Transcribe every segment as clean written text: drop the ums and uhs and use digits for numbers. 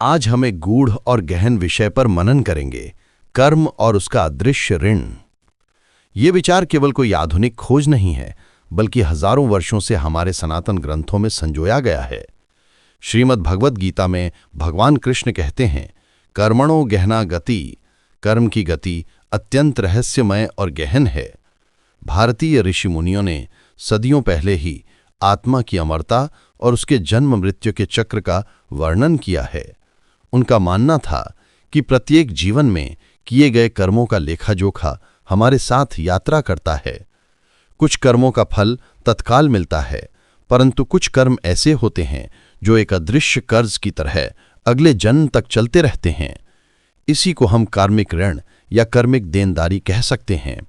आज हम एक गूढ़ और गहन विषय पर मनन करेंगे, कर्म और उसका अदृश्य ऋण। ये विचार केवल कोई आधुनिक खोज नहीं है, बल्कि हजारों वर्षों से हमारे सनातन ग्रंथों में संजोया गया है। श्रीमद् भगवद गीता में भगवान कृष्ण कहते हैं, कर्मणो गहना गति, कर्म की गति अत्यंत रहस्यमय और गहन है। भारतीय ऋषि मुनियों ने सदियों पहले ही आत्मा की अमरता और उसके जन्म मृत्यु के चक्र का वर्णन किया है। उनका मानना था कि प्रत्येक जीवन में किए गए कर्मों का लेखा जोखा हमारे साथ यात्रा करता है। कुछ कर्मों का फल तत्काल मिलता है, परंतु कुछ कर्म ऐसे होते हैं जो एक अदृश्य कर्ज की तरह अगले जन्म तक चलते रहते हैं। इसी को हम कार्मिक ऋण या कर्मिक देनदारी कह सकते हैं।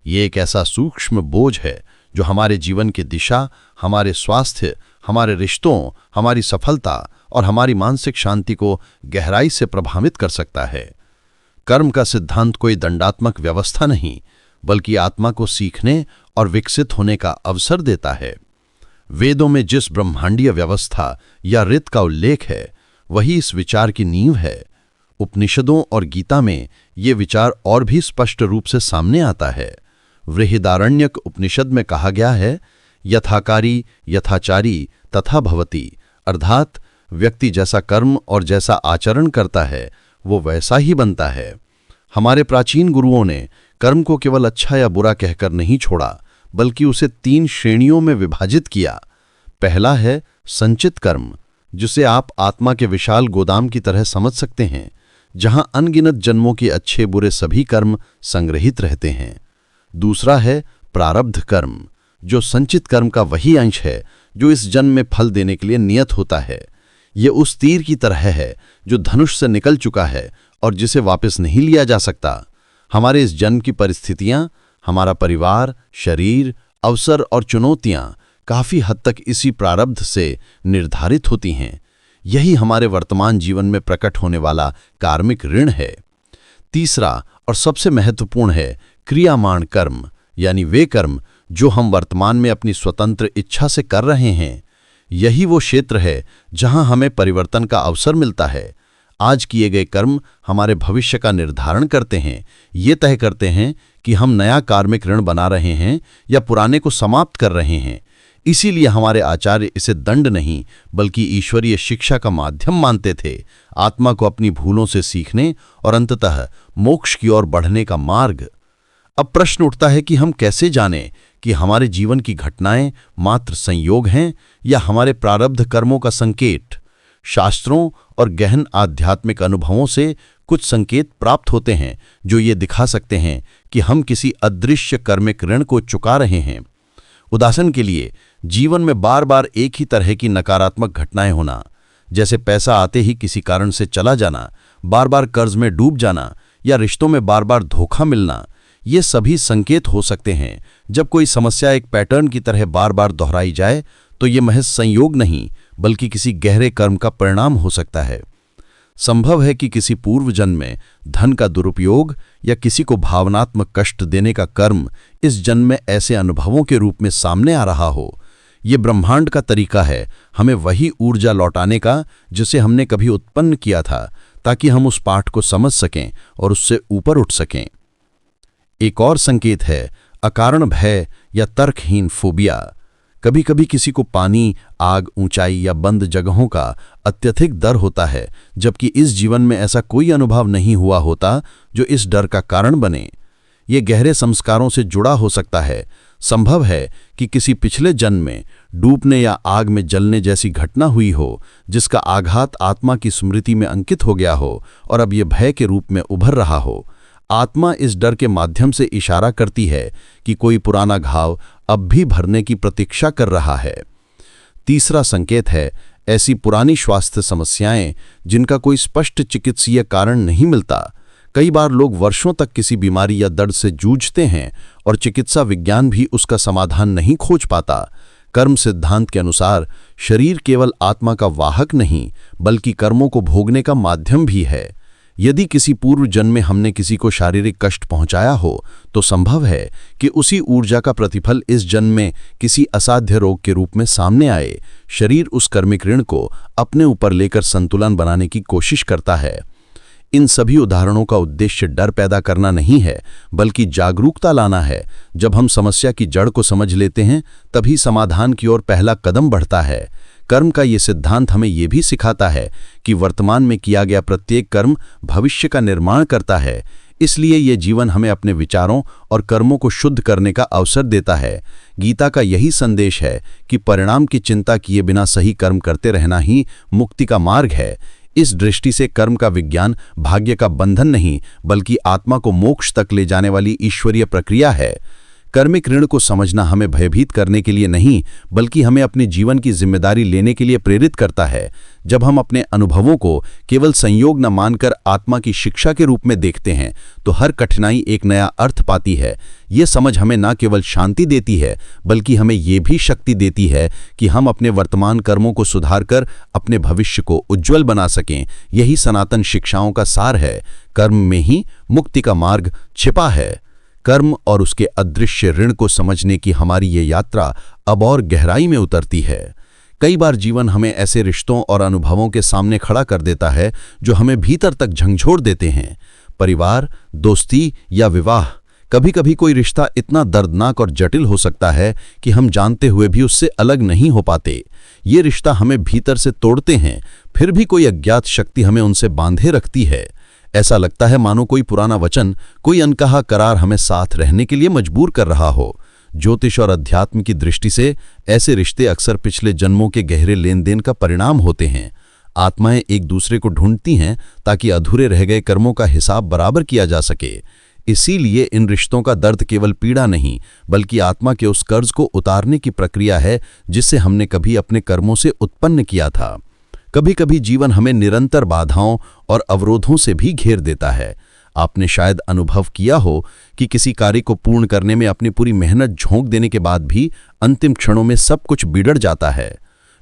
ये एक ऐसा सूक्ष्म बोझ है जो हमारे जीवन की दिशा, हमारे स्वास्थ्य, हमारे रिश्तों, हमारी सफलता और हमारी मानसिक शांति को गहराई से प्रभावित कर सकता है। कर्म का सिद्धांत कोई दंडात्मक व्यवस्था नहीं, बल्कि आत्मा को सीखने और विकसित होने का अवसर देता है। वेदों में जिस ब्रह्मांडीय व्यवस्था या रीत का उल्लेख है, वही इस विचार की नींव है। उपनिषदों और गीता में ये विचार और भी स्पष्ट रूप से सामने आता है। बृहदारण्यक उपनिषद में कहा गया है, यथाकारी यथाचारी तथा भवति, अर्थात व्यक्ति जैसा कर्म और जैसा आचरण करता है वो वैसा ही बनता है। हमारे प्राचीन गुरुओं ने कर्म को केवल अच्छा या बुरा कहकर नहीं छोड़ा, बल्कि उसे 3 श्रेणियों में विभाजित किया। पहला है संचित कर्म, जिसे आप आत्मा के विशाल गोदाम की तरह समझ सकते हैं, जहां अनगिनत जन्मों के अच्छे बुरे सभी कर्म संग्रहित रहते हैं। दूसरा है प्रारब्ध कर्म, जो संचित कर्म का वही अंश है जो इस जन्म में फल देने के लिए नियत होता है। ये उस तीर की तरह है जो धनुष से निकल चुका है और जिसे वापस नहीं लिया जा सकता। हमारे इस जन्म की परिस्थितियां, हमारा परिवार, शरीर, अवसर और चुनौतियां काफी हद तक इसी प्रारब्ध से निर्धारित होती हैं। यही हमारे वर्तमान जीवन में प्रकट होने वाला कार्मिक ऋण है। तीसरा और सबसे महत्वपूर्ण है क्रियामाण कर्म, यानी वे कर्म जो हम वर्तमान में अपनी स्वतंत्र इच्छा से कर रहे हैं। यही वो क्षेत्र है जहां हमें परिवर्तन का अवसर मिलता है। आज किए गए कर्म हमारे भविष्य का निर्धारण करते हैं। ये तय करते हैं कि हम नया कार्मिक ऋण बना रहे हैं या पुराने को समाप्त कर रहे हैं। इसीलिए हमारे आचार्य इसे दंड नहीं, बल्कि ईश्वरीय शिक्षा का माध्यम मानते थे, आत्मा को अपनी भूलों से सीखने और अंततः मोक्ष की ओर बढ़ने का मार्ग। अब प्रश्न उठता है कि हम कैसे जानें कि हमारे जीवन की घटनाएं मात्र संयोग हैं या हमारे प्रारब्ध कर्मों का संकेत। शास्त्रों और गहन आध्यात्मिक अनुभवों से कुछ संकेत प्राप्त होते हैं जो ये दिखा सकते हैं कि हम किसी अदृश्य कर्मिक ऋण को चुका रहे हैं। उदाहरण के लिए, जीवन में बार बार एक ही तरह की नकारात्मक घटनाएं होना, जैसे पैसा आते ही किसी कारण से चला जाना, बार बार कर्ज में डूब जाना या रिश्तों में बार बार धोखा मिलना, ये सभी संकेत हो सकते हैं। जब कोई समस्या एक पैटर्न की तरह बार बार दोहराई जाए तो ये महज संयोग नहीं, बल्कि किसी गहरे कर्म का परिणाम हो सकता है। संभव है कि किसी पूर्व जन्म में धन का दुरुपयोग या किसी को भावनात्मक कष्ट देने का कर्म इस जन्म में ऐसे अनुभवों के रूप में सामने आ रहा हो। ये ब्रह्मांड का तरीका है हमें वही ऊर्जा लौटाने का जिसे हमने कभी उत्पन्न किया था, ताकि हम उस पाठ को समझ सकें और उससे ऊपर उठ सकें। एक और संकेत है अकारण भय या तर्कहीन फोबिया। कभी कभी किसी को पानी, आग, ऊंचाई या बंद जगहों का अत्यधिक डर होता है, जबकि इस जीवन में ऐसा कोई अनुभव नहीं हुआ होता जो इस डर का कारण बने। ये गहरे संस्कारों से जुड़ा हो सकता है। संभव है कि किसी पिछले जन्म में डूबने या आग में जलने जैसी घटना हुई हो, जिसका आघात आत्मा की स्मृति में अंकित हो गया हो और अब ये भय के रूप में उभर रहा हो। आत्मा इस डर के माध्यम से इशारा करती है कि कोई पुराना घाव अब भी भरने की प्रतीक्षा कर रहा है। तीसरा संकेत है ऐसी पुरानी स्वास्थ्य समस्याएं जिनका कोई स्पष्ट चिकित्सीय कारण नहीं मिलता। कई बार लोग वर्षों तक किसी बीमारी या दर्द से जूझते हैं और चिकित्सा विज्ञान भी उसका समाधान नहीं खोज पाता। कर्म सिद्धांत के अनुसार शरीर केवल आत्मा का वाहक नहीं, बल्कि कर्मों को भोगने का माध्यम भी है। यदि किसी पूर्व जन्म में हमने किसी को शारीरिक कष्ट पहुंचाया हो तो संभव है कि उसी ऊर्जा का प्रतिफल इस जन्म में किसी असाध्य रोग के रूप में सामने आए। शरीर उस कर्मिक ऋण को अपने ऊपर लेकर संतुलन बनाने की कोशिश करता है। इन सभी उदाहरणों का उद्देश्य डर पैदा करना नहीं है, बल्कि जागरूकता लाना है। जब हम समस्या की जड़ को समझ लेते हैं, तभी समाधान की ओर पहला कदम बढ़ता है। कर्म का ये सिद्धांत हमें ये भी सिखाता है कि वर्तमान में किया गया प्रत्येक कर्म भविष्य का निर्माण करता है। इसलिए ये जीवन हमें अपने विचारों और कर्मों को शुद्ध करने का अवसर देता है। गीता का यही संदेश है कि परिणाम की चिंता किए बिना सही कर्म करते रहना ही मुक्ति का मार्ग है। इस दृष्टि से कर्म का विज्ञान भाग्य का बंधन नहीं, बल्कि आत्मा को मोक्ष तक ले जाने वाली ईश्वरीय प्रक्रिया है। कर्मिक ऋण को समझना हमें भयभीत करने के लिए नहीं, बल्कि हमें अपने जीवन की जिम्मेदारी लेने के लिए प्रेरित करता है। जब हम अपने अनुभवों को केवल संयोग न मानकर आत्मा की शिक्षा के रूप में देखते हैं, तो हर कठिनाई एक नया अर्थ पाती है। ये समझ हमें न केवल शांति देती है, बल्कि हमें ये भी शक्ति देती है कि हम अपने वर्तमान कर्मों को सुधारकर अपने भविष्य को उज्ज्वल बना सकें। यही सनातन शिक्षाओं का सार है। कर्म में ही मुक्ति का मार्ग छिपा है। कर्म और उसके अदृश्य ऋण को समझने की हमारी ये यात्रा अब और गहराई में उतरती है। कई बार जीवन हमें ऐसे रिश्तों और अनुभवों के सामने खड़ा कर देता है जो हमें भीतर तक झंझोड़ देते हैं। परिवार, दोस्ती या विवाह। कभी कभी कोई रिश्ता इतना दर्दनाक और जटिल हो सकता है कि हम जानते हुए भी उससे अलग नहीं हो पाते। ये रिश्ता हमें भीतर से तोड़ते हैं, फिर भी कोई अज्ञात शक्ति हमें उनसे बांधे रखती है। ऐसा लगता है मानो कोई पुराना वचन, कोई अनकहा करार हमें साथ रहने के लिए मजबूर कर रहा हो। ज्योतिष और अध्यात्म की दृष्टि से ऐसे रिश्ते अक्सर पिछले जन्मों के गहरे लेन देन का परिणाम होते हैं। आत्माएं एक दूसरे को ढूंढती हैं ताकि अधूरे रह गए कर्मों का हिसाब बराबर किया जा सके। इसीलिए इन रिश्तों का दर्द केवल पीड़ा नहीं, बल्कि आत्मा के उस कर्ज को उतारने की प्रक्रिया है जिसे हमने कभी अपने कर्मों से उत्पन्न किया था। कभी कभी जीवन हमें निरंतर बाधाओं और अवरोधों से भी घेर देता है। आपने शायद अनुभव किया हो कि किसी कार्य को पूर्ण करने में अपनी पूरी मेहनत झोंक देने के बाद भी अंतिम क्षणों में सब कुछ बिगड़ जाता है।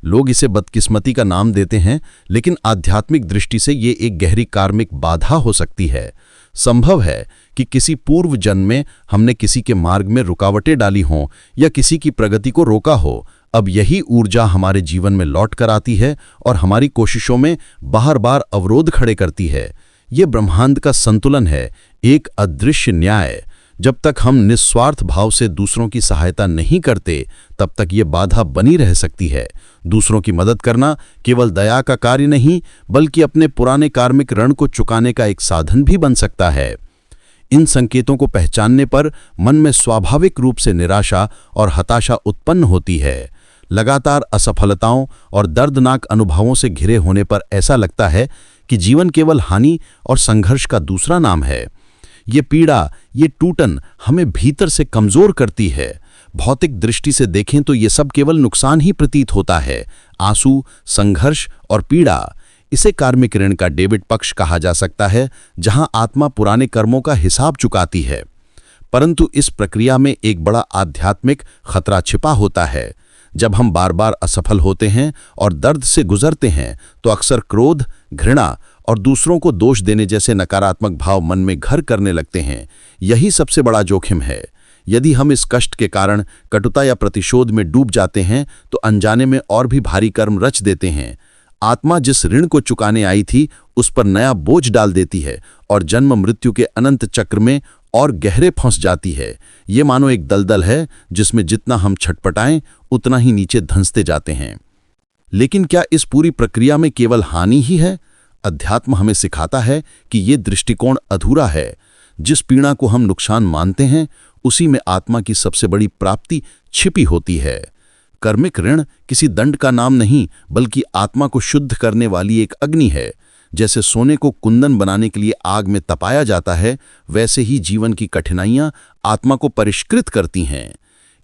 लोग इसे बदकिस्मती का नाम देते हैं, लेकिन आध्यात्मिक दृष्टि से ये एक गहरी कार्मिक बाधा हो सकती है। संभव है कि किसी पूर्व जन्म में हमने किसी के मार्ग में रुकावटें डाली हों या किसी की प्रगति को रोका हो। अब यही ऊर्जा हमारे जीवन में लौट कर आती है और हमारी कोशिशों में बार बार अवरोध खड़े करती है। ये ब्रह्मांड का संतुलन है, एक अदृश्य न्याय। जब तक हम निस्वार्थ भाव से दूसरों की सहायता नहीं करते, तब तक ये बाधा बनी रह सकती है। दूसरों की मदद करना केवल दया का कार्य नहीं, बल्कि अपने पुराने कार्मिक ऋण को चुकाने का एक साधन भी बन सकता है। इन संकेतों को पहचानने पर मन में स्वाभाविक रूप से निराशा और हताशा उत्पन्न होती है। लगातार असफलताओं और दर्दनाक अनुभवों से घिरे होने पर ऐसा लगता है कि जीवन केवल हानि और संघर्ष का दूसरा नाम है। ये पीड़ा, ये टूटन हमें भीतर से कमजोर करती है। भौतिक दृष्टि से देखें तो ये सब केवल नुकसान ही प्रतीत होता है। आंसू, संघर्ष और पीड़ा, इसे कार्मिक ऋण का डेबिट पक्ष कहा जा सकता है, जहां आत्मा पुराने कर्मों का हिसाब चुकाती है। परंतु इस प्रक्रिया में एक बड़ा आध्यात्मिक खतरा छिपा होता है। जब हम बार बार असफल होते हैं और दर्द से गुजरते हैं, तो अक्सर क्रोध, घृणा और दूसरों को दोष देने जैसे नकारात्मक भाव मन में घर करने लगते हैं। यही सबसे बड़ा जोखिम है। यदि हम इस कष्ट के कारण कटुता या प्रतिशोध में डूब जाते हैं, तो अनजाने में और भी भारी कर्म रच देते हैं। आत्मा जिस ऋण को चुकाने आई थी, उस पर नया बोझ डाल देती है और जन्म मृत्यु के अनंत चक्र में और गहरे फंस जाती है। ये मानो एक दलदल है जिसमें जितना हम छटपटाएं, उतना ही नीचे धंसते जाते हैं। लेकिन क्या इस पूरी प्रक्रिया में केवल हानि ही है? अध्यात्म हमें सिखाता है कि ये दृष्टिकोण अधूरा है। जिस पीड़ा को हम नुकसान मानते हैं, उसी में आत्मा की सबसे बड़ी प्राप्ति छिपी होती है। कर्मिक ऋण किसी दंड का नाम नहीं, बल्कि आत्मा को शुद्ध करने वाली एक अग्नि है। जैसे सोने को कुंदन बनाने के लिए आग में तपाया जाता है, वैसे ही जीवन की कठिनाइयां आत्मा को परिष्कृत करती हैं।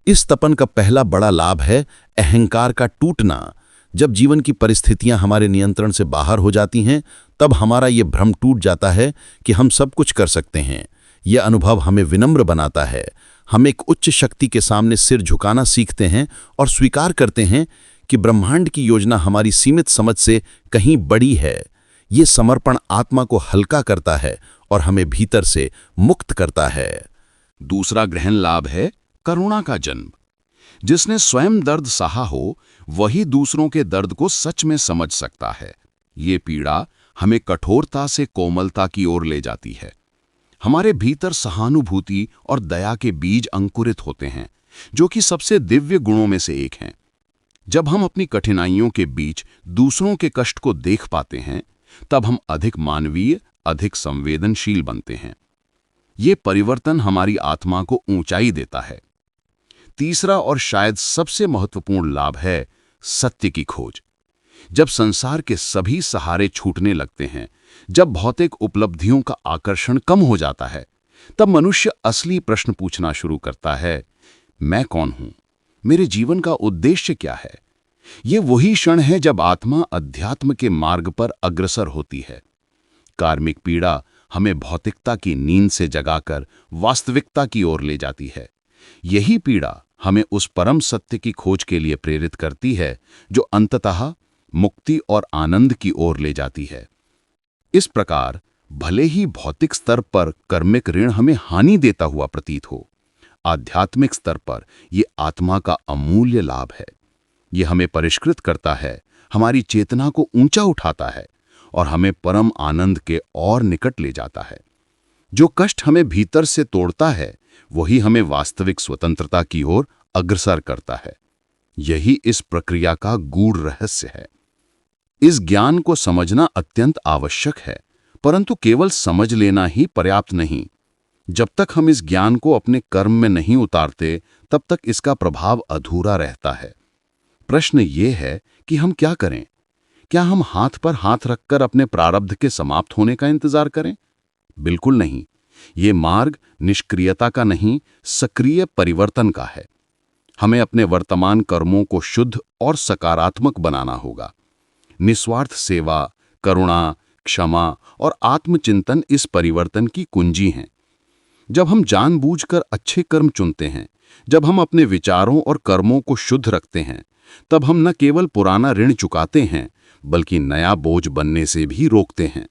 इस तपन का पहला बड़ा लाभ है अहंकार का टूटना। जब जीवन की परिस्थितियां हमारे नियंत्रण से बाहर हो जाती हैं, तब हमारा ये भ्रम टूट जाता है कि हम सब कुछ कर सकते हैं। यह अनुभव हमें विनम्र बनाता है। हम एक उच्च शक्ति के सामने सिर झुकाना सीखते हैं और स्वीकार करते हैं कि ब्रह्मांड की योजना हमारी सीमित समझ से कहीं बड़ी है। ये समर्पण आत्मा को हल्का करता है और हमें भीतर से मुक्त करता है। दूसरा गहन लाभ है करुणा का जन्म। जिसने स्वयं दर्द सहा हो, वही दूसरों के दर्द को सच में समझ सकता है। ये पीड़ा हमें कठोरता से कोमलता की ओर ले जाती है। हमारे भीतर सहानुभूति और दया के बीज अंकुरित होते हैं, जो कि सबसे दिव्य गुणों में से एक हैं। जब हम अपनी कठिनाइयों के बीच दूसरों के कष्ट को देख पाते हैं, तब हम अधिक मानवीय, अधिक संवेदनशील बनते हैं। ये परिवर्तन हमारी आत्मा को ऊंचाई देता है। तीसरा और शायद सबसे महत्वपूर्ण लाभ है सत्य की खोज। जब संसार के सभी सहारे छूटने लगते हैं, जब भौतिक उपलब्धियों का आकर्षण कम हो जाता है, तब मनुष्य असली प्रश्न पूछना शुरू करता है, मैं कौन हूं? मेरे जीवन का उद्देश्य क्या है? ये वही क्षण है जब आत्मा अध्यात्म के मार्ग पर अग्रसर होती है। कार्मिक पीड़ा हमें भौतिकता की नींद से जगाकर वास्तविकता की ओर ले जाती है। यही पीड़ा हमें उस परम सत्य की खोज के लिए प्रेरित करती है, जो अंततः मुक्ति और आनंद की ओर ले जाती है। इस प्रकार भले ही भौतिक स्तर पर कर्मिक ऋण हमें हानि देता हुआ प्रतीत हो, आध्यात्मिक स्तर पर यह आत्मा का अमूल्य लाभ है। यह हमें परिष्कृत करता है, हमारी चेतना को ऊंचा उठाता है और हमें परम आनंद के और निकट ले जाता है। जो कष्ट हमें भीतर से तोड़ता है, वही हमें वास्तविक स्वतंत्रता की ओर अग्रसर करता है। यही इस प्रक्रिया का गूढ़ रहस्य है। इस ज्ञान को समझना अत्यंत आवश्यक है, परंतु केवल समझ लेना ही पर्याप्त नहीं। जब तक हम इस ज्ञान को अपने कर्म में नहीं उतारते, तब तक इसका प्रभाव अधूरा रहता है। प्रश्न ये है कि हम क्या करें? क्या हम हाथ पर हाथ रखकर अपने प्रारब्ध के समाप्त होने का इंतजार करें? बिल्कुल नहीं। ये मार्ग निष्क्रियता का नहीं, सक्रिय परिवर्तन का है। हमें अपने वर्तमान कर्मों को शुद्ध और सकारात्मक बनाना होगा। निस्वार्थ सेवा, करुणा, क्षमा और आत्मचिंतन इस परिवर्तन की कुंजी हैं। जब हम जानबूझकर अच्छे कर्म चुनते हैं, जब हम अपने विचारों और कर्मों को शुद्ध रखते हैं, तब हम न केवल पुराना ऋण चुकाते हैं, बल्कि नया बोझ बनने से भी रोकते हैं।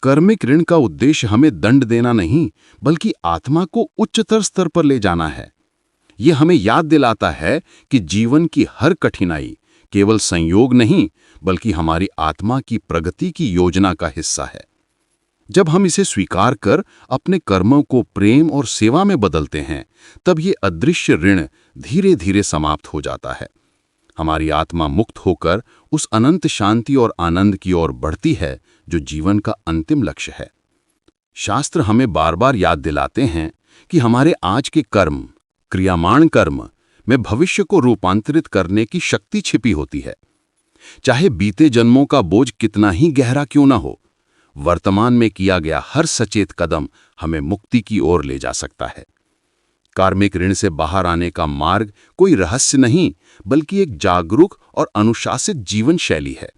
कर्मिक ऋण का उद्देश्य हमें दंड देना नहीं, बल्कि आत्मा को उच्चतर स्तर पर ले जाना है। यह हमें याद दिलाता है कि जीवन की हर कठिनाई केवल संयोग नहीं, बल्कि हमारी आत्मा की प्रगति की योजना का हिस्सा है। जब हम इसे स्वीकार कर अपने कर्मों को प्रेम और सेवा में बदलते हैं, तब ये अदृश्य ऋण धीरे धीरे समाप्त हो जाता है। हमारी आत्मा मुक्त होकर उस अनंत शांति और आनंद की ओर बढ़ती है, जो जीवन का अंतिम लक्ष्य है। शास्त्र हमें बार बार याद दिलाते हैं कि हमारे आज के कर्म, क्रियामाण कर्म में भविष्य को रूपांतरित करने की शक्ति छिपी होती है। चाहे बीते जन्मों का बोझ कितना ही गहरा क्यों न हो, वर्तमान में किया गया हर सचेत कदम हमें मुक्ति की ओर ले जा सकता है। कार्मिक ऋण से बाहर आने का मार्ग कोई रहस्य नहीं, बल्कि एक जागरूक और अनुशासित जीवन शैली है।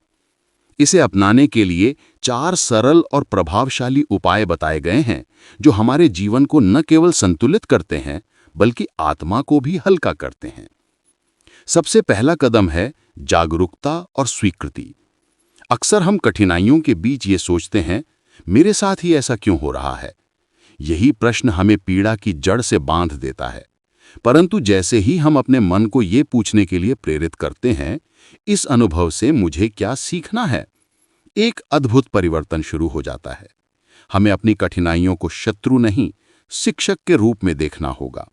इसे अपनाने के लिए 4 सरल और प्रभावशाली उपाय बताए गए हैं, जो हमारे जीवन को न केवल संतुलित करते हैं, बल्कि आत्मा को भी हल्का करते हैं। सबसे पहला कदम है जागरूकता और स्वीकृति। अक्सर हम कठिनाइयों के बीच ये सोचते हैं, मेरे साथ ही ऐसा क्यों हो रहा है? यही प्रश्न हमें पीड़ा की जड़ से बांध देता है। परंतु जैसे ही हम अपने मन को ये पूछने के लिए प्रेरित करते हैं, इस अनुभव से मुझे क्या सीखना है, एक अद्भुत परिवर्तन शुरू हो जाता है। हमें अपनी कठिनाइयों को शत्रु नहीं, शिक्षक के रूप में देखना होगा।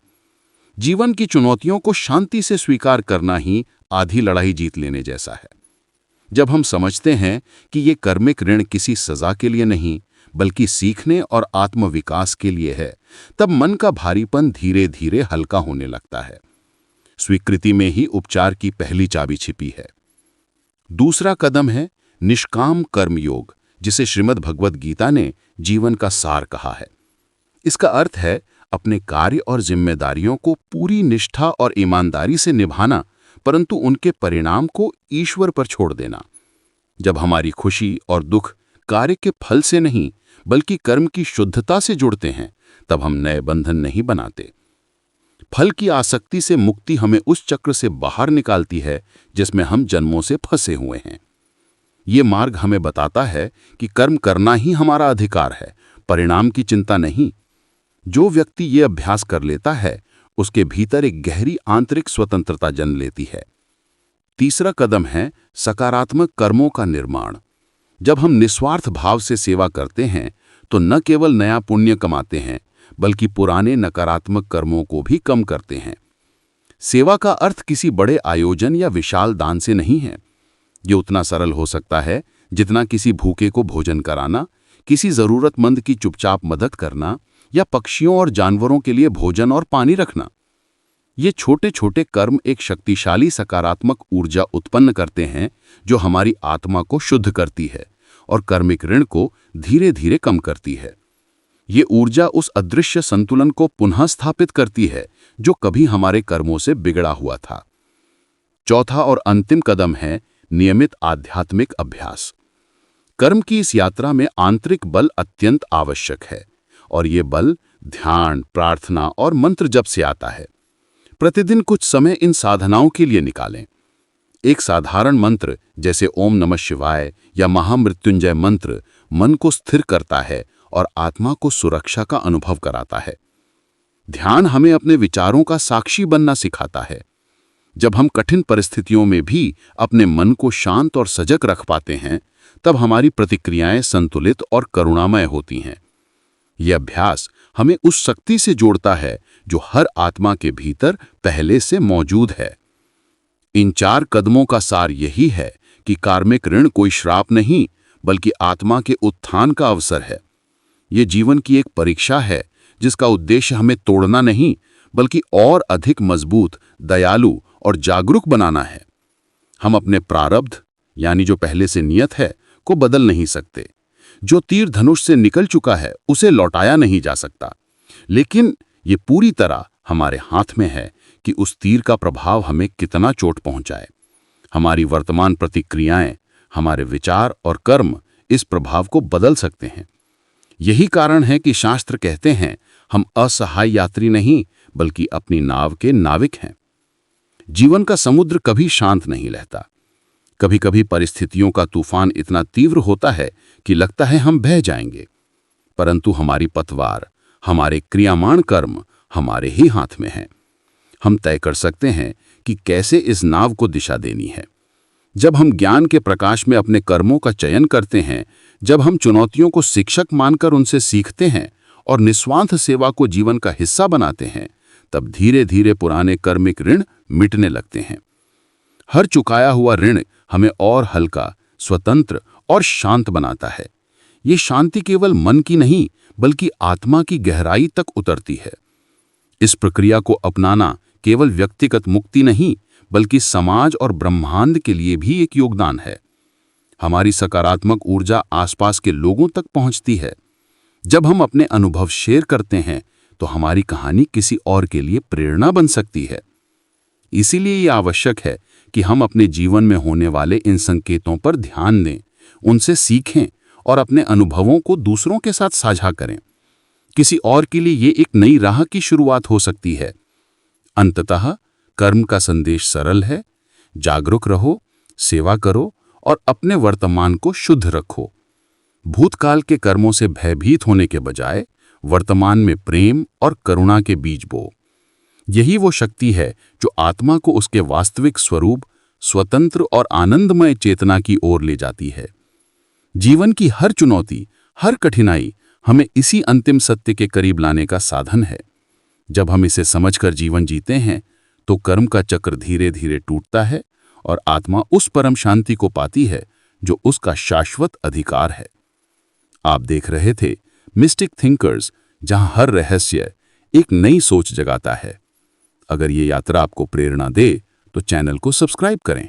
जीवन की चुनौतियों को शांति से स्वीकार करना ही आधी लड़ाई जीत लेने जैसा है। जब हम समझते हैं कि ये कर्मिक ऋण किसी सजा के लिए नहीं, बल्कि सीखने और आत्मविकास के लिए है, तब मन का भारीपन धीरे धीरे हल्का होने लगता है। स्वीकृति में ही उपचार की पहली चाबी छिपी है। दूसरा कदम है निष्काम कर्मयोग, जिसे श्रीमद् भगवद गीता ने जीवन का सार कहा है। इसका अर्थ है अपने कार्य और जिम्मेदारियों को पूरी निष्ठा और ईमानदारी से निभाना, परंतु उनके परिणाम को ईश्वर पर छोड़ देना। जब हमारी खुशी और दुख कार्य के फल से नहीं, बल्कि कर्म की शुद्धता से जुड़ते हैं, तब हम नए बंधन नहीं बनाते। फल की आसक्ति से मुक्ति हमें उस चक्र से बाहर निकालती है जिसमें हम जन्मों से फंसे हुए हैं। ये मार्ग हमें बताता है कि कर्म करना ही हमारा अधिकार है, परिणाम की चिंता नहीं। जो व्यक्ति ये अभ्यास कर लेता है, उसके भीतर एक गहरी आंतरिक स्वतंत्रता जन्म लेती है। तीसरा कदम है सकारात्मक कर्मों का निर्माण। जब हम निस्वार्थ भाव से सेवा करते हैं तो न केवल नया पुण्य कमाते हैं, बल्कि पुराने नकारात्मक कर्मों को भी कम करते हैं। सेवा का अर्थ किसी बड़े आयोजन या विशाल दान से नहीं है। ये उतना सरल हो सकता है जितना किसी भूखे को भोजन कराना, किसी जरूरतमंद की चुपचाप मदद करना या पक्षियों और जानवरों के लिए भोजन और पानी रखना। ये छोटे छोटे कर्म एक शक्तिशाली सकारात्मक ऊर्जा उत्पन्न करते हैं जो हमारी आत्मा को शुद्ध करती है और कर्मिक ऋण को धीरे धीरे कम करती है। ये ऊर्जा उस अदृश्य संतुलन को पुनः स्थापित करती है जो कभी हमारे कर्मों से बिगड़ा हुआ था। चौथा और अंतिम कदम है नियमित आध्यात्मिक अभ्यास। कर्म की इस यात्रा में आंतरिक बल अत्यंत आवश्यक है और ये बल ध्यान, प्रार्थना और मंत्र जप से आता है। प्रतिदिन कुछ समय इन साधनाओं के लिए निकालें। एक साधारण मंत्र जैसे ओम नमः शिवाय या महामृत्युंजय मंत्र मन को स्थिर करता है और आत्मा को सुरक्षा का अनुभव कराता है। ध्यान हमें अपने विचारों का साक्षी बनना सिखाता है। जब हम कठिन परिस्थितियों में भी अपने मन को शांत और सजग रख पाते हैं, तब हमारी प्रतिक्रियाएं संतुलित और करुणामय होती हैं। यह अभ्यास हमें उस शक्ति से जोड़ता है जो हर आत्मा के भीतर पहले से मौजूद है। इन 4 कदमों का सार यही है कि कार्मिक ऋण कोई श्राप नहीं, बल्कि आत्मा के उत्थान का अवसर है। ये जीवन की एक परीक्षा है जिसका उद्देश्य हमें तोड़ना नहीं, बल्कि और अधिक मजबूत, दयालु और जागरूक बनाना है। हम अपने प्रारब्ध, यानी जो पहले से नियत है, को बदल नहीं सकते। जो तीर धनुष से निकल चुका है उसे लौटाया नहीं जा सकता, लेकिन ये पूरी तरह हमारे हाथ में है कि उस तीर का प्रभाव हमें कितना चोट पहुंचाए। हमारी वर्तमान प्रतिक्रियाएं, हमारे विचार और कर्म इस प्रभाव को बदल सकते हैं। यही कारण है कि शास्त्र कहते हैं, हम असहाय यात्री नहीं, बल्कि अपनी नाव के नाविक हैं। जीवन का समुद्र कभी शांत नहीं रहता। कभी कभी परिस्थितियों का तूफान इतना तीव्र होता है कि लगता है हम बह जाएंगे, परंतु हमारी पतवार, हमारे क्रियामाण कर्म हमारे ही हाथ में हैं। हम तय कर सकते हैं कि कैसे इस नाव को दिशा देनी है। जब हम ज्ञान के प्रकाश में अपने कर्मों का चयन करते हैं, जब हम चुनौतियों को शिक्षक मानकर उनसे सीखते हैं और निस्वार्थ सेवा को जीवन का हिस्सा बनाते हैं, तब धीरे धीरे पुराने कर्मिक ऋण मिटने लगते हैं। हर चुकाया हुआ ऋण हमें और हल्का, स्वतंत्र और शांत बनाता है। ये शांति केवल मन की नहीं, बल्कि आत्मा की गहराई तक उतरती है। इस प्रक्रिया को अपनाना केवल व्यक्तिगत मुक्ति नहीं, बल्कि समाज और ब्रह्मांड के लिए भी एक योगदान है। हमारी सकारात्मक ऊर्जा आसपास के लोगों तक पहुंचती है। जब हम अपने अनुभव शेयर करते हैं, तो हमारी कहानी किसी और के लिए प्रेरणा बन सकती है। इसीलिए ये आवश्यक है कि हम अपने जीवन में होने वाले इन संकेतों पर ध्यान दें, उनसे सीखें और अपने अनुभवों को दूसरों के साथ साझा करें। किसी और के लिए ये एक नई राह की शुरुआत हो सकती है। अंततः कर्म का संदेश सरल है, जागरूक रहो, सेवा करो और अपने वर्तमान को शुद्ध रखो। भूतकाल के कर्मों से भयभीत होने के बजाय वर्तमान में प्रेम और करुणा के बीज बो। यही वो शक्ति है जो आत्मा को उसके वास्तविक स्वरूप, स्वतंत्र और आनंदमय चेतना की ओर ले जाती है। जीवन की हर चुनौती, हर कठिनाई हमें इसी अंतिम सत्य के करीब लाने का साधन है। जब हम इसे समझकर जीवन जीते हैं, तो कर्म का चक्र धीरे धीरे टूटता है और आत्मा उस परम शांति को पाती है जो उसका शाश्वत अधिकार है। आप देख रहे थे मिस्टिक थिंकर्स, जहां हर रहस्य एक नई सोच जगाता है। अगर ये यात्रा आपको प्रेरणा दे, तो चैनल को सब्सक्राइब करें।